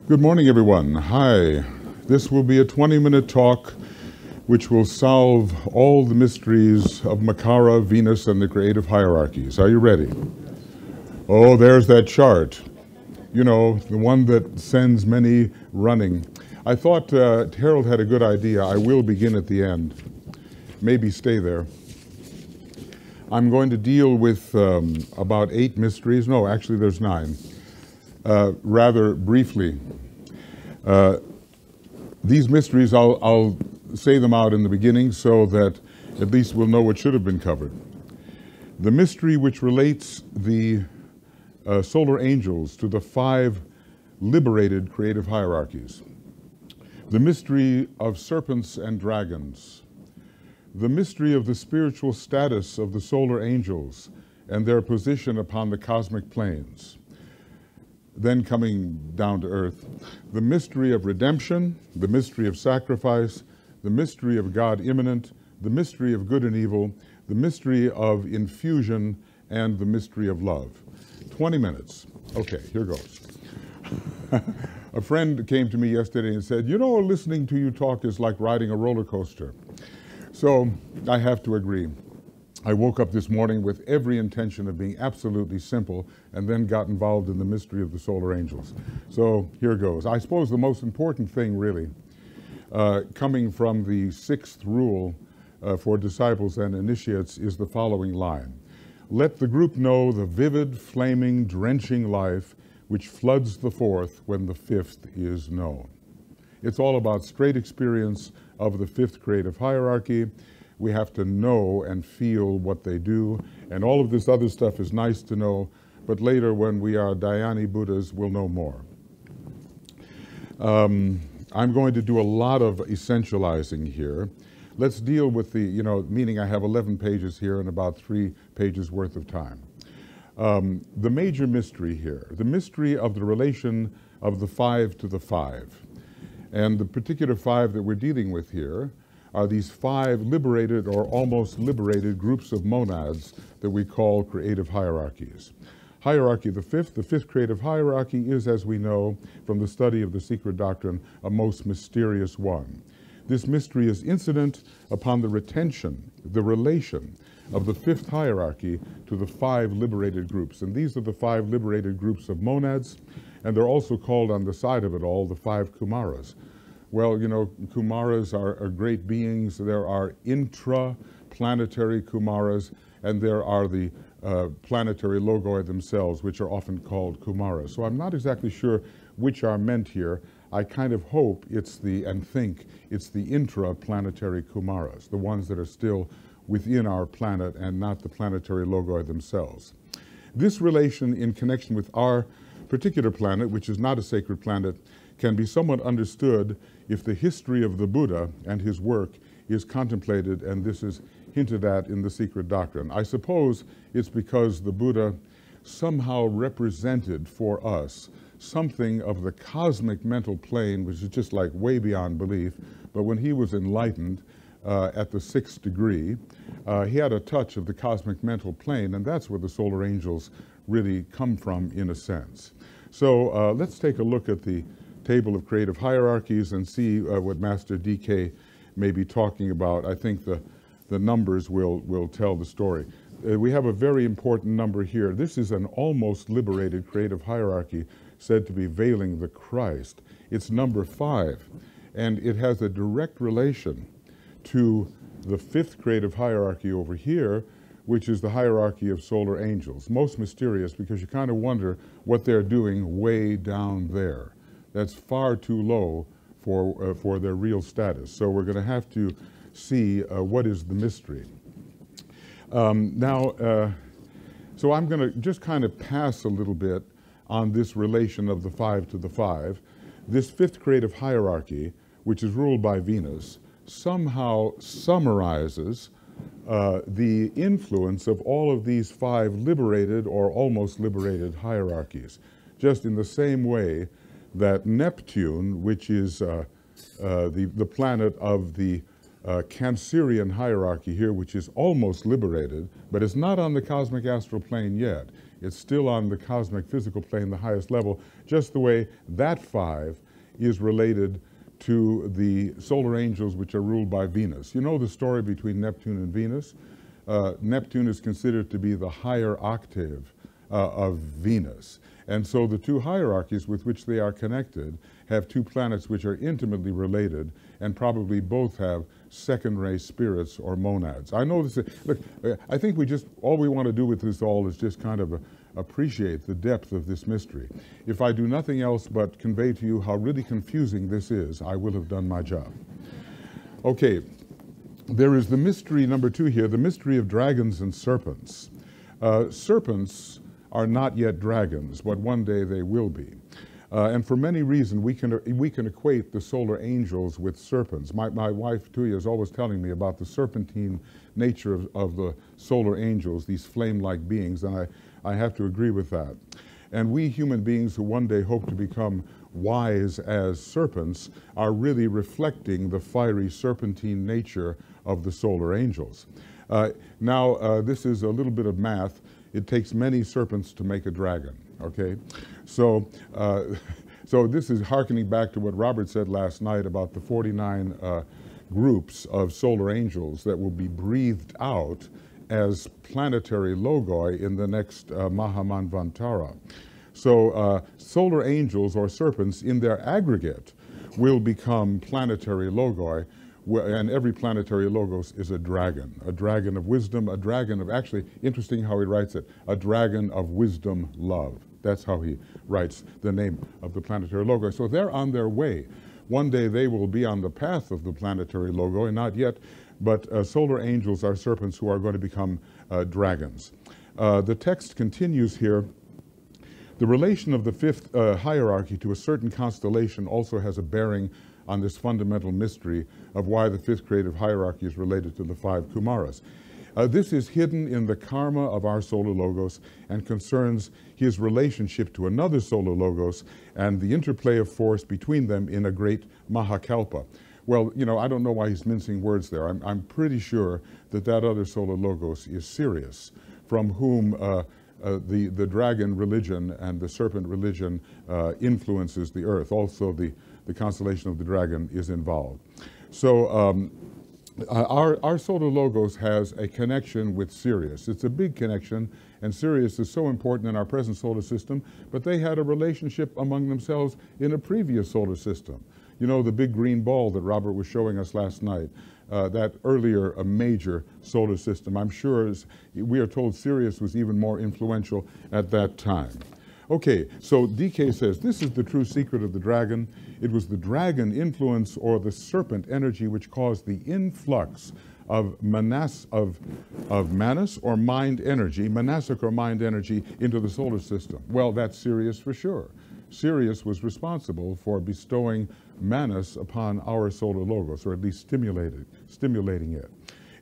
Good morning, everyone. Hi. This will be a 20-minute talk which will solve all the mysteries of Makara, Venus, and the creative hierarchies. Are you ready? Oh, there's that chart. You know, the one that sends many running. I thought Harold had a good idea. I will begin at the end. Maybe stay there. I'm going to deal with about 8 mysteries. No, actually there's 9. Rather briefly. These mysteries, I'll say them out in the beginning so that at least we'll know what should have been covered. The mystery which relates the solar angels to the 5 liberated creative hierarchies. The mystery of serpents and dragons. The mystery of the spiritual status of the solar angels and their position upon the cosmic planes. Then coming down to earth, the mystery of redemption, the mystery of sacrifice, the mystery of God immanent, the mystery of good and evil, the mystery of infusion, and the mystery of love. 20 minutes. Okay, here goes. A friend came to me yesterday and said, you know, listening to you talk is like riding a roller coaster. So I have to agree. I woke up this morning with every intention of being absolutely simple and then got involved in the mystery of the solar angels. So here goes. I suppose the most important thing really, coming from the 6th rule for disciples and initiates is the following line. Let the group know the vivid, flaming, drenching life which floods the 4th when the 5th is known. It's all about straight experience of the 5th creative hierarchy. We have to know and feel what they do, and all of this other stuff is nice to know, but later when we are Dhyani Buddhas, we'll know more. I'm going to do a lot of essentializing here. Let's deal with the, meaning I have 11 pages here and about 3 pages worth of time. The major mystery here, the mystery of the relation of the 5 to the 5. And the particular 5 that we're dealing with here are these 5 liberated or almost liberated groups of monads that we call creative hierarchies. Hierarchy the 5th creative hierarchy is, as we know from the study of the secret doctrine, a most mysterious one. This mystery is incident upon the retention, the relation of the 5th hierarchy to the 5 liberated groups. And these are the 5 liberated groups of monads, and they're also called on the side of it all the 5 Kumaras. Well, Kumaras are great beings. There are intra-planetary Kumaras, and there are the planetary logoi themselves, which are often called Kumaras. So I'm not exactly sure which are meant here. I kind of hope and think it's the intra-planetary Kumaras, the ones that are still within our planet and not the planetary logoi themselves. This relation in connection with our particular planet, which is not a sacred planet, can be somewhat understood if the history of the Buddha and his work is contemplated, and this is hinted at in the secret doctrine. I suppose it's because the Buddha somehow represented for us something of the cosmic mental plane, which is just like way beyond belief, but when he was enlightened at the 6th degree, he had a touch of the cosmic mental plane, and that's where the solar angels really come from in a sense. So let's take a look at the table of creative hierarchies and see what Master DK may be talking about. I think the numbers will tell the story. We have a very important number here. This is an almost liberated creative hierarchy said to be veiling the Christ. It's number 5, and it has a direct relation to the 5th creative hierarchy over here, which is the hierarchy of solar angels. Most mysterious because you kind of wonder what they're doing way down there. That's far too low for their real status. So we're going to have to see what is the mystery. So I'm going to just kind of pass a little bit on this relation of the 5 to the 5. This 5th creative hierarchy, which is ruled by Venus, somehow summarizes the influence of all of these 5 liberated or almost liberated hierarchies, just in the same way that Neptune, which is the planet of the Cancerian hierarchy here, which is almost liberated, but is not on the cosmic astral plane yet. It's still on the cosmic physical plane, the highest level, just the way that 5 is related to the solar angels which are ruled by Venus. You know the story between Neptune and Venus? Neptune is considered to be the higher octave of Venus. And so the two hierarchies with which they are connected have two planets which are intimately related and probably both have second-ray spirits or monads. I know this, look, I think all we want to do with this all is just kind of appreciate the depth of this mystery. If I do nothing else but convey to you how really confusing this is, I will have done my job. Okay, there is the mystery number 2 here, the mystery of dragons and serpents. Serpents are not yet dragons, but one day they will be. And for many reasons, we can equate the solar angels with serpents. My wife, Tuya, is always telling me about the serpentine nature of the solar angels, these flame-like beings, and I have to agree with that. And we human beings who one day hope to become wise as serpents are really reflecting the fiery serpentine nature of the solar angels. Now, this is a little bit of math. It takes many serpents to make a dragon, okay? So this is hearkening back to what Robert said last night about the 49 groups of solar angels that will be breathed out as planetary logoi in the next Mahamanvantara. So solar angels or serpents in their aggregate will become planetary logoi, and every planetary logos is a dragon of wisdom, a dragon of, actually, interesting how he writes it, a dragon of wisdom, love. That's how he writes the name of the planetary logos. So they're on their way. One day they will be on the path of the planetary logoi, not yet, but solar angels are serpents who are going to become dragons. The text continues here. The relation of the 5th hierarchy to a certain constellation also has a bearing on this fundamental mystery of why the 5th creative hierarchy is related to the 5 Kumaras. This is hidden in the karma of our solar logos and concerns his relationship to another solar logos and the interplay of force between them in a great Mahakalpa. Well, you know, I don't know why he's mincing words there. I'm pretty sure that other solar logos is Sirius, from whom the dragon religion and the serpent religion influences the earth. Also, the constellation of the dragon is involved. So our solar logos has a connection with Sirius. It's a big connection, and Sirius is so important in our present solar system, but they had a relationship among themselves in a previous solar system. You know, the big green ball that Robert was showing us last night, that earlier a major solar system. I'm sure we are told Sirius was even more influential at that time. Okay, so DK says, this is the true secret of the dragon. It was the dragon influence or the serpent energy which caused the influx of manas or mind energy, manasic or mind energy into the solar system. Well, that's Sirius for sure. Sirius was responsible for bestowing manas upon our solar logos, or at least stimulating it.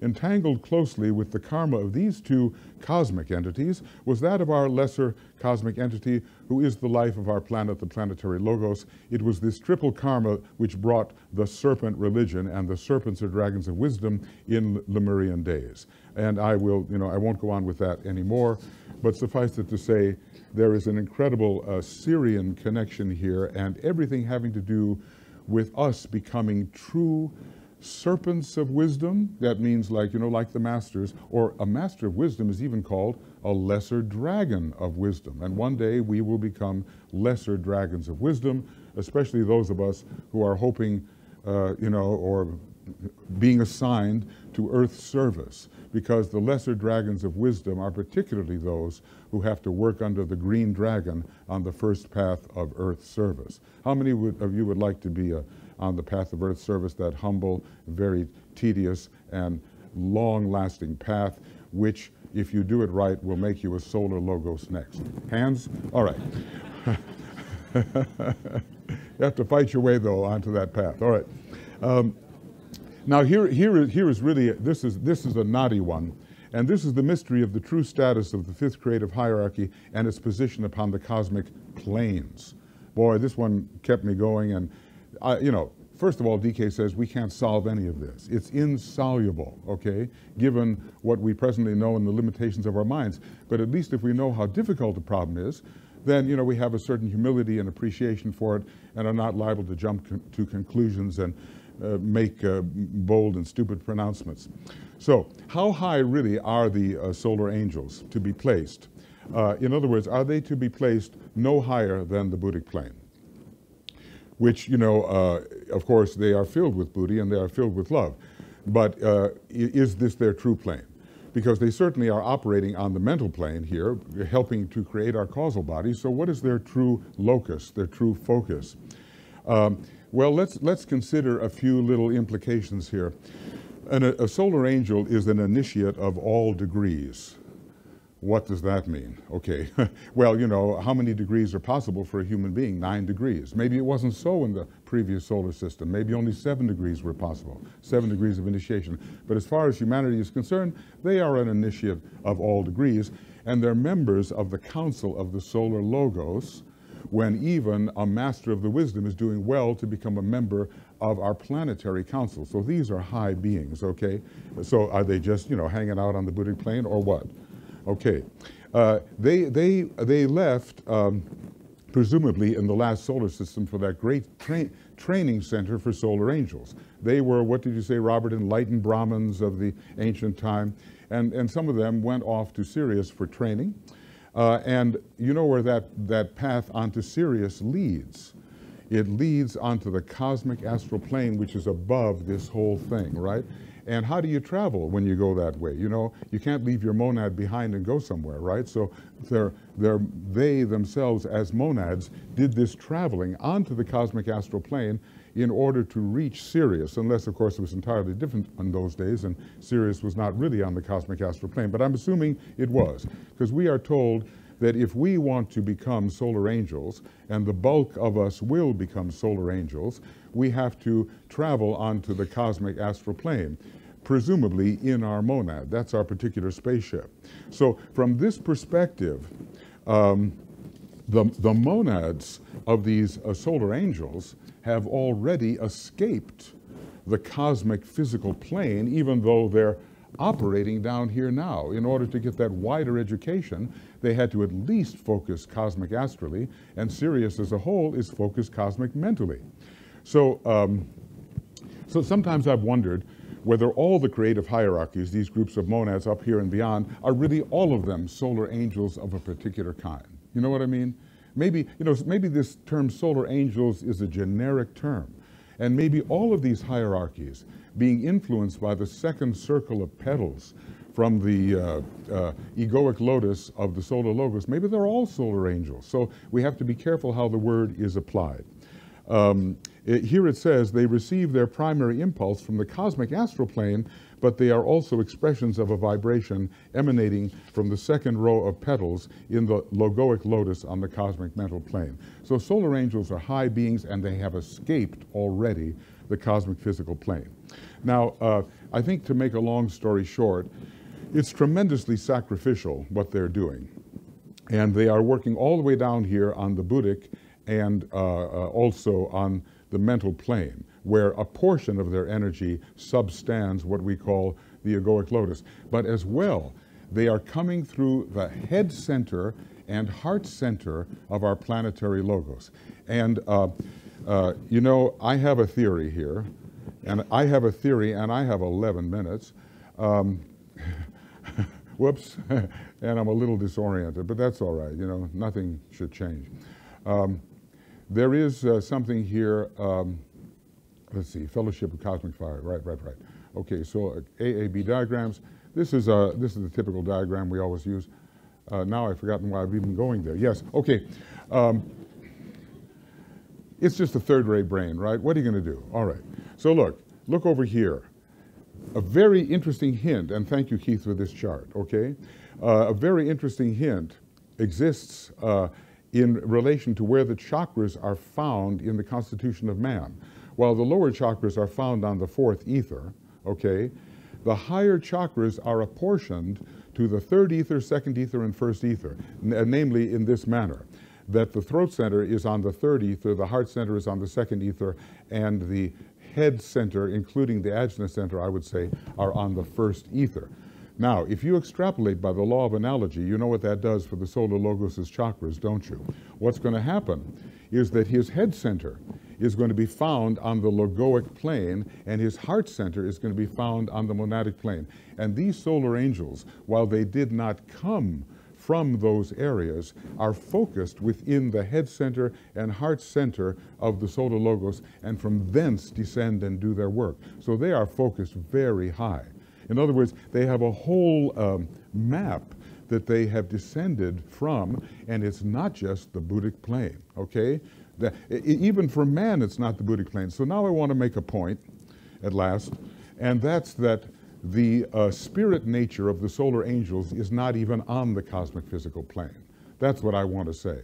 Entangled closely with the karma of these two cosmic entities was that of our lesser cosmic entity, who is the life of our planet, the planetary logos. It was this triple karma which brought the serpent religion and the serpents or dragons of wisdom in Lemurian days. And I won't go on with that anymore, but suffice it to say, there is an incredible Syrian connection here, and everything having to do with us becoming true serpents of wisdom. That means like the masters, or a master of wisdom is even called a lesser dragon of wisdom. And one day we will become lesser dragons of wisdom, especially those of us who are hoping, or being assigned to Earth service, because the lesser dragons of wisdom are particularly those who have to work under the green dragon on the first path of Earth service. How many of you would like to be on the path of Earth service, that humble, very tedious, and long-lasting path, which, if you do it right, will make you a solar logos next? Hands? All right. You have to fight your way, though, onto that path. All right. Now, here is really, this is a knotty one, and this is the mystery of the true status of the 5th creative hierarchy and its position upon the cosmic planes. Boy, this one kept me going, and first of all, DK says we can't solve any of this. It's insoluble, okay, given what we presently know and the limitations of our minds. But at least if we know how difficult the problem is, then, you know, we have a certain humility and appreciation for it and are not liable to jump to conclusions and make bold and stupid pronouncements. So, how high really are the solar angels to be placed? In other words, are they to be placed no higher than the Buddhic plane? Which, you know, of course, they are filled with Buddhi and they are filled with love. But is this their true plane? Because they certainly are operating on the mental plane here, helping to create our causal body. So what is their true locus, their true focus? Well, let's consider a few little implications here. A solar angel is an initiate of all degrees. What does that mean? Okay, well, you know, how many degrees are possible for a human being? 9 degrees. Maybe it wasn't so in the previous solar system. Maybe only 7 degrees were possible, 7 degrees of initiation. But as far as humanity is concerned, they are an initiate of all degrees, and they're members of the council of the solar logos, when even a master of the wisdom is doing well to become a member of our planetary council. So these are high beings, okay? So are they just, you know, hanging out on the Buddhic plane or what? Okay, they left, presumably in the last solar system, for that great training center for solar angels. They were, what did you say, Robert, enlightened Brahmins of the ancient time, and some of them went off to Sirius for training. And you know where that path onto Sirius leads. It leads onto the cosmic astral plane, which is above this whole thing, right? And how do you travel when you go that way? You know, you can't leave your monad behind and go somewhere, right? So they themselves as monads did this traveling onto the cosmic astral plane in order to reach Sirius, unless, of course, it was entirely different in those days, and Sirius was not really on the cosmic astral plane. But I'm assuming it was, because we are told that if we want to become solar angels, and the bulk of us will become solar angels, we have to travel onto the cosmic astral plane, presumably in our monad. That's our particular spaceship. So from this perspective, the monads of these solar angels have already escaped the cosmic physical plane, even though they're operating down here now. In order to get that wider education, they had to at least focus cosmic astrally, and Sirius as a whole is focused cosmic mentally. So, so sometimes I've wondered whether all the creative hierarchies, these groups of monads up here and beyond, are really all of them solar angels of a particular kind. You know what I mean? Maybe, you know, maybe this term solar angels is a generic term, and maybe all of these hierarchies, being influenced by the second circle of petals from the egoic lotus of the solar logos, maybe they're all solar angels. So we have to be careful how the word is applied. Here it says they receive their primary impulse from the cosmic astral plane, but they are also expressions of a vibration emanating from the second row of petals in the logoic lotus on the cosmic mental plane. So solar angels are high beings, and they have escaped already the cosmic physical plane. Now, I think, to make a long story short, it's tremendously sacrificial what they're doing. And they are working all the way down here on the Buddhic and also on the mental plane, where a portion of their energy substands what we call the egoic lotus. But as well, they are coming through the head center and heart center of our planetary logos. And you know, I have a theory here, and I have 11 minutes. Whoops, and I'm a little disoriented, but that's all right, you know, nothing should change. There is something here, let's see, Fellowship of Cosmic Fire, right. Okay, so AAB diagrams. This is the typical diagram we always use. Now I've forgotten why I've even going there. Yes, okay. It's just a third-rate brain, right? What are you going to do? All right. So look over here. A very interesting hint, and thank you, Keith, for this chart, okay? A very interesting hint exists in relation to where the chakras are found in the constitution of man. While the lower chakras are found on the fourth ether, okay, the higher chakras are apportioned to the third ether, second ether, and first ether, namely in this manner. that the throat center is on the third ether, the heart center is on the second ether, and the head center, including the ajna center, I would say, are on the first ether. Now, if you extrapolate by the law of analogy, you know what that does for the solar logos' chakras, don't you? What's going to happen is that his head center is going to be found on the logoic plane, and his heart center is going to be found on the monadic plane. And these solar angels, while they did not come from those areas, are focused within the head center and heart center of the solar logos, and from thence descend and do their work. So they are focused very high. In other words, they have a whole map that they have descended from, and it's not just the Buddhic plane, okay? Even for man, it's not the Buddhic plane. So now I want to make a point, at last, and that's that the spirit nature of the solar angels is not even on the cosmic physical plane. That's what I want to say.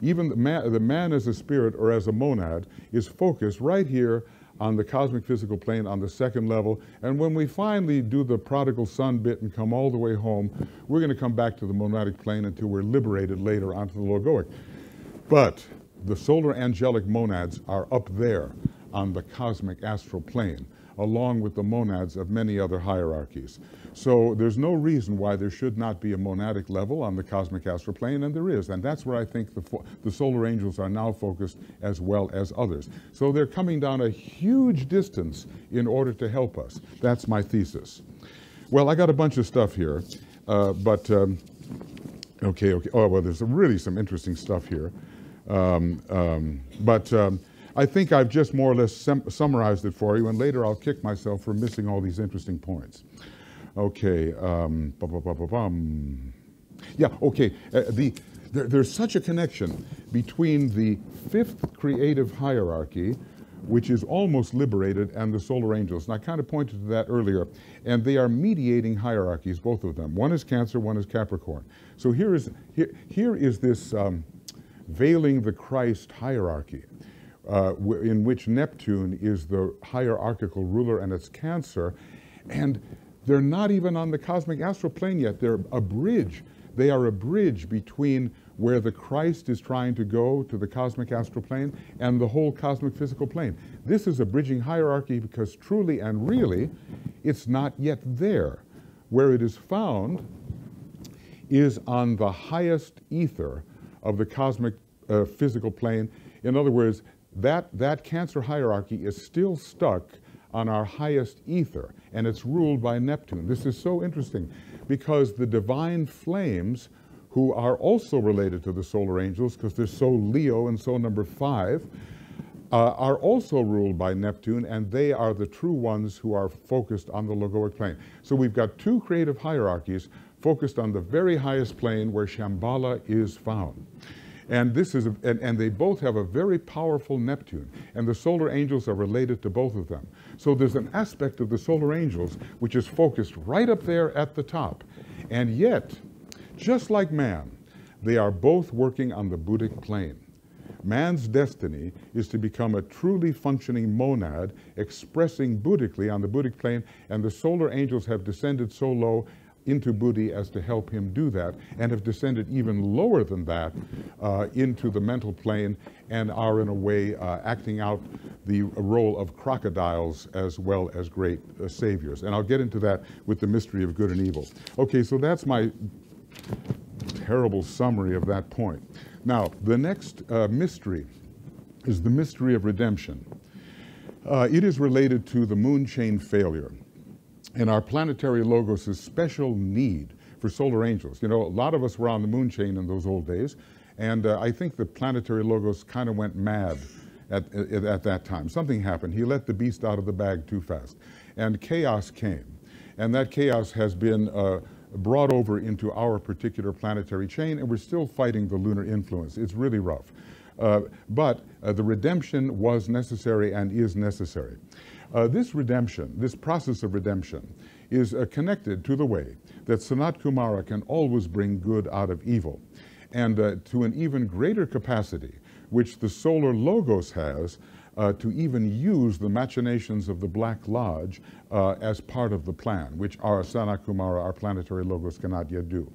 Even the man as a spirit or as a monad is focused right here on the cosmic physical plane on the second level, and when we finally do the prodigal son bit and come all the way home, we're going to come back to the monadic plane until we're liberated later onto the logoic. But the solar angelic monads are up there on the cosmic astral plane, along with the monads of many other hierarchies. So there's no reason why there should not be a monadic level on the cosmic astral plane, and there is. And that's where I think the solar angels are now focused as well as others. So they're coming down a huge distance in order to help us. That's my thesis. Well, I got a bunch of stuff here, okay. Oh, well, there's really some interesting stuff here. I think I've just more or less summarized it for you, and later I'll kick myself for missing all these interesting points. Okay. Yeah, okay. There's such a connection between the fifth creative hierarchy, which is almost liberated, and the solar angels. And I kind of pointed to that earlier. And they are mediating hierarchies, both of them. One is Cancer, one is Capricorn. So here is this veiling the Christ hierarchy, in which Neptune is the hierarchical ruler, and it's Cancer. And they're not even on the cosmic astral plane yet. They're a bridge. They are a bridge between where the Christ is trying to go to the cosmic astral plane and the whole cosmic physical plane. This is a bridging hierarchy because truly and really, it's not yet there. Where it is found is on the highest ether of the cosmic physical plane. In other words, that Cancer hierarchy is still stuck on our highest ether, and it's ruled by Neptune. This is so interesting because the divine flames, who are also related to the solar angels because they're so Leo and so number 5, are also ruled by Neptune, and they are the true ones who are focused on the logoic plane. So we've got two creative hierarchies focused on the very highest plane where Shambhala is found. And this is, and they both have a very powerful Neptune, and the solar angels are related to both of them. So there's an aspect of the solar angels which is focused right up there at the top. And yet, just like man, they are both working on the Buddhic plane. Man's destiny is to become a truly functioning monad, expressing Buddhically on the Buddhic plane, and the solar angels have descended so low into Buddhi as to help him do that, and have descended even lower than that into the mental plane, and are in a way acting out the role of crocodiles as well as great saviors. And I'll get into that with the mystery of good and evil. Okay, so that's my terrible summary of that point. Now, the next mystery is the mystery of redemption. It is related to the moon chain failure and our planetary logos' special need for solar angels. You know, a lot of us were on the moon chain in those old days, and I think the planetary logos kind of went mad at that time. Something happened. He let the beast out of the bag too fast, and chaos came. And that chaos has been brought over into our particular planetary chain, and we're still fighting the lunar influence. It's really rough. But the redemption was necessary and is necessary. This redemption, this process of redemption, is connected to the way that Sanat Kumara can always bring good out of evil, and to an even greater capacity, which the solar logos has, to even use the machinations of the Black Lodge as part of the plan, which our Sanat Kumara, our planetary logos, cannot yet do.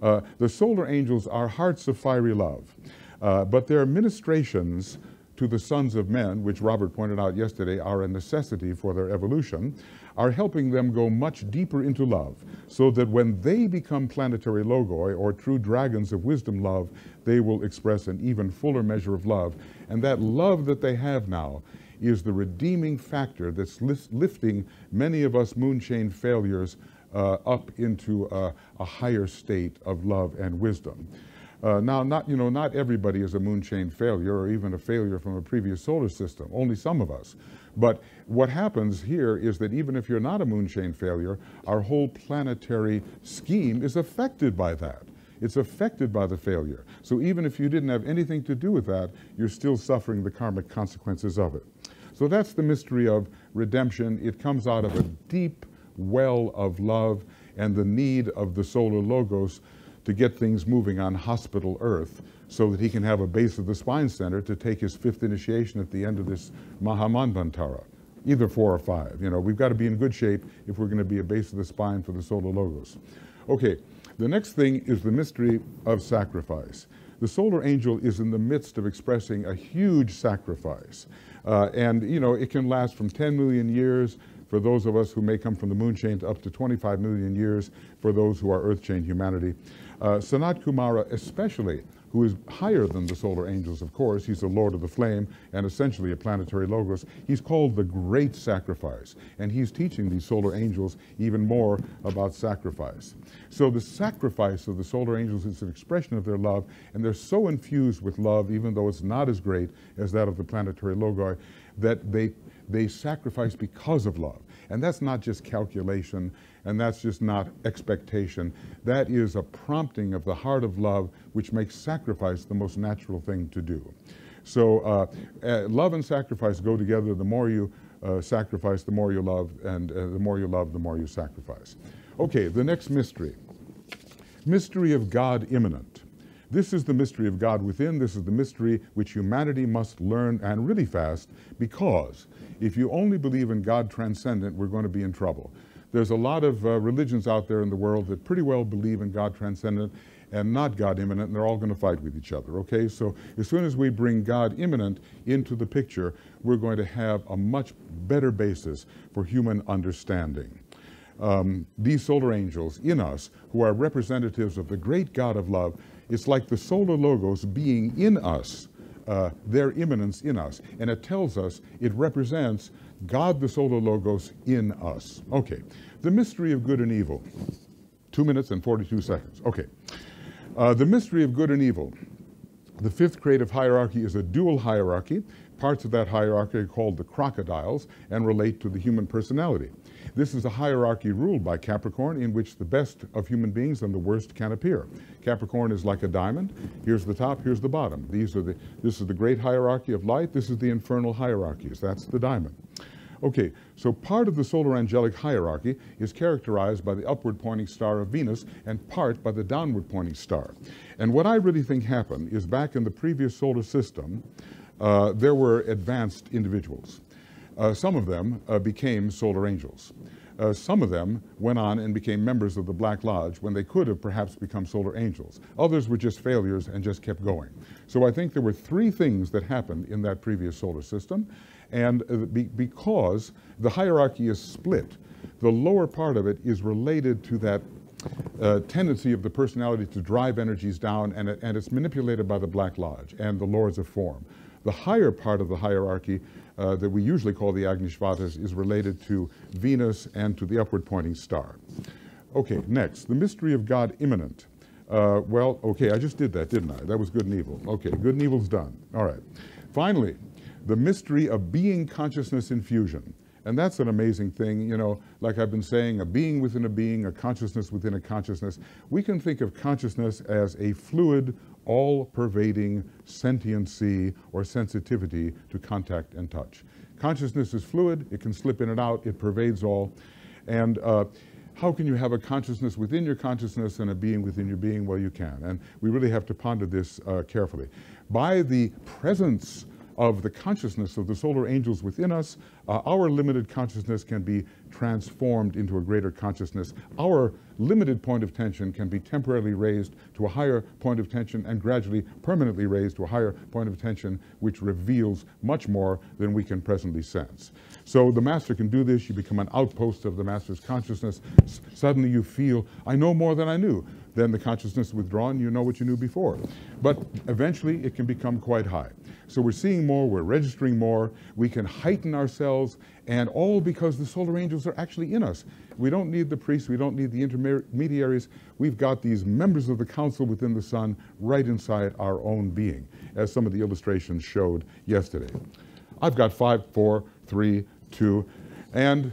The solar angels are hearts of fiery love. But their ministrations to the sons of men, which Robert pointed out yesterday are a necessity for their evolution, are helping them go much deeper into love, so that when they become planetary logoi, or true dragons of wisdom love, they will express an even fuller measure of love. And that love that they have now is the redeeming factor that's lifting many of us moonchain failures up into a higher state of love and wisdom. Now, not everybody is a moonchain failure or even a failure from a previous solar system, only some of us. But what happens here is that even if you're not a moonchain failure, our whole planetary scheme is affected by that. It's affected by the failure. So even if you didn't have anything to do with that, you're still suffering the karmic consequences of it. So that's the mystery of redemption. It comes out of a deep well of love and the need of the solar logos to get things moving on hospital Earth so that he can have a base of the spine center to take his 5th initiation at the end of this Mahamanvantara, either 4 or 5. You know, we've got to be in good shape if we're going to be a base of the spine for the solar logos. Okay, the next thing is the mystery of sacrifice. The solar angel is in the midst of expressing a huge sacrifice. And, you know, it can last from 10 million years for those of us who may come from the moon chain to up to 25 million years for those who are earth chain humanity. Sanat Kumara especially, who is higher than the solar angels, of course. He's the Lord of the Flame and essentially a planetary logos. He's called the Great Sacrifice, and he's teaching these solar angels even more about sacrifice. So the sacrifice of the solar angels is an expression of their love, and they're so infused with love, even though it's not as great as that of the planetary logoi, that they sacrifice because of love. And that's not just calculation, and that's just not expectation. That is a prompting of the heart of love, which makes sacrifice the most natural thing to do. So love and sacrifice go together. The more you sacrifice, the more you love, and the more you love, the more you sacrifice. Okay, the next mystery. Mystery of God immanent. This is the mystery of God within. This is the mystery which humanity must learn, and really fast, because if you only believe in God transcendent, we're going to be in trouble. There's a lot of religions out there in the world that pretty well believe in God transcendent and not God immanent, and they're all going to fight with each other, okay? So as soon as we bring God immanent into the picture, we're going to have a much better basis for human understanding. These solar angels in us, who are representatives of the great God of love, it's like the solar logos being in us, their immanence in us. And it tells us, it represents God the solar logos in us. Okay, the mystery of good and evil. 2 minutes and 42 seconds. Okay, the mystery of good and evil. The 5th creative hierarchy is a dual hierarchy. Parts of that hierarchy are called the crocodiles and relate to the human personality. This is a hierarchy ruled by Capricorn, in which the best of human beings and the worst can appear. Capricorn is like a diamond. Here's the top, here's the bottom. This is the great hierarchy of light. This is the infernal hierarchies. That's the diamond. Okay, so part of the solar angelic hierarchy is characterized by the upward pointing star of Venus and part by the downward pointing star. And what I really think happened is, back in the previous solar system, there were advanced individuals. Some of them became solar angels. Some of them went on and became members of the Black Lodge when they could have perhaps become solar angels. Others were just failures and just kept going. So I think there were 3 things that happened in that previous solar system. And because the hierarchy is split, the lower part of it is related to that tendency of the personality to drive energies down, and it's manipulated by the Black Lodge and the Lords of Form. The higher part of the hierarchy that we usually call the Agnishvatas is related to Venus and to the upward pointing star. Okay, next, the mystery of God immanent. Well, okay, I just did that, didn't I? That was good and evil. Okay, good and evil's done. All right. Finally, the mystery of being consciousness infusion. And that's an amazing thing, you know, like I've been saying, a being within a being, a consciousness within a consciousness. We can think of consciousness as a fluid, all-pervading sentiency or sensitivity to contact and touch. Consciousness is fluid, it can slip in and out, it pervades all. And how can you have a consciousness within your consciousness and a being within your being? Well, you can. And we really have to ponder this carefully. By the presence of the consciousness of the solar angels within us, our limited consciousness can be transformed into a greater consciousness. Our limited point of tension can be temporarily raised to a higher point of tension and gradually permanently raised to a higher point of tension, which reveals much more than we can presently sense. So the Master can do this. You become an outpost of the Master's consciousness. Suddenly you feel, I know more than I knew. Then the consciousness withdrawn, you know what you knew before. But eventually it can become quite high. So we're seeing more, we're registering more, we can heighten ourselves, and all because the solar angels are actually in us. We don't need the priests, we don't need the intermediaries. We've got these members of the council within the sun right inside our own being, as some of the illustrations showed yesterday. I've got 5, 4, 3, 2, and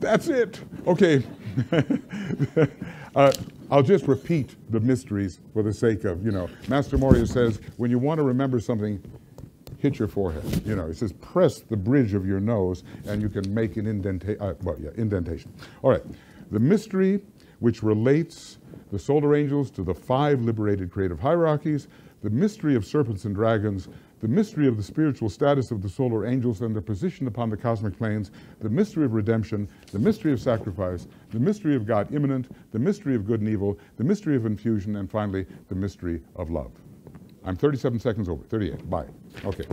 that's it. Okay. I'll just repeat the mysteries for the sake of, Master Morya says, when you want to remember something, hit your forehead. He says, press the bridge of your nose and you can make an indentation. All right. The mystery which relates the solar angels to the 5 liberated creative hierarchies, the mystery of serpents and dragons, the mystery of the spiritual status of the solar angels and their position upon the cosmic planes, the mystery of redemption, the mystery of sacrifice, the mystery of God immanent, the mystery of good and evil, the mystery of infusion, and finally, the mystery of love. I'm 37 seconds over, 38, bye. Okay.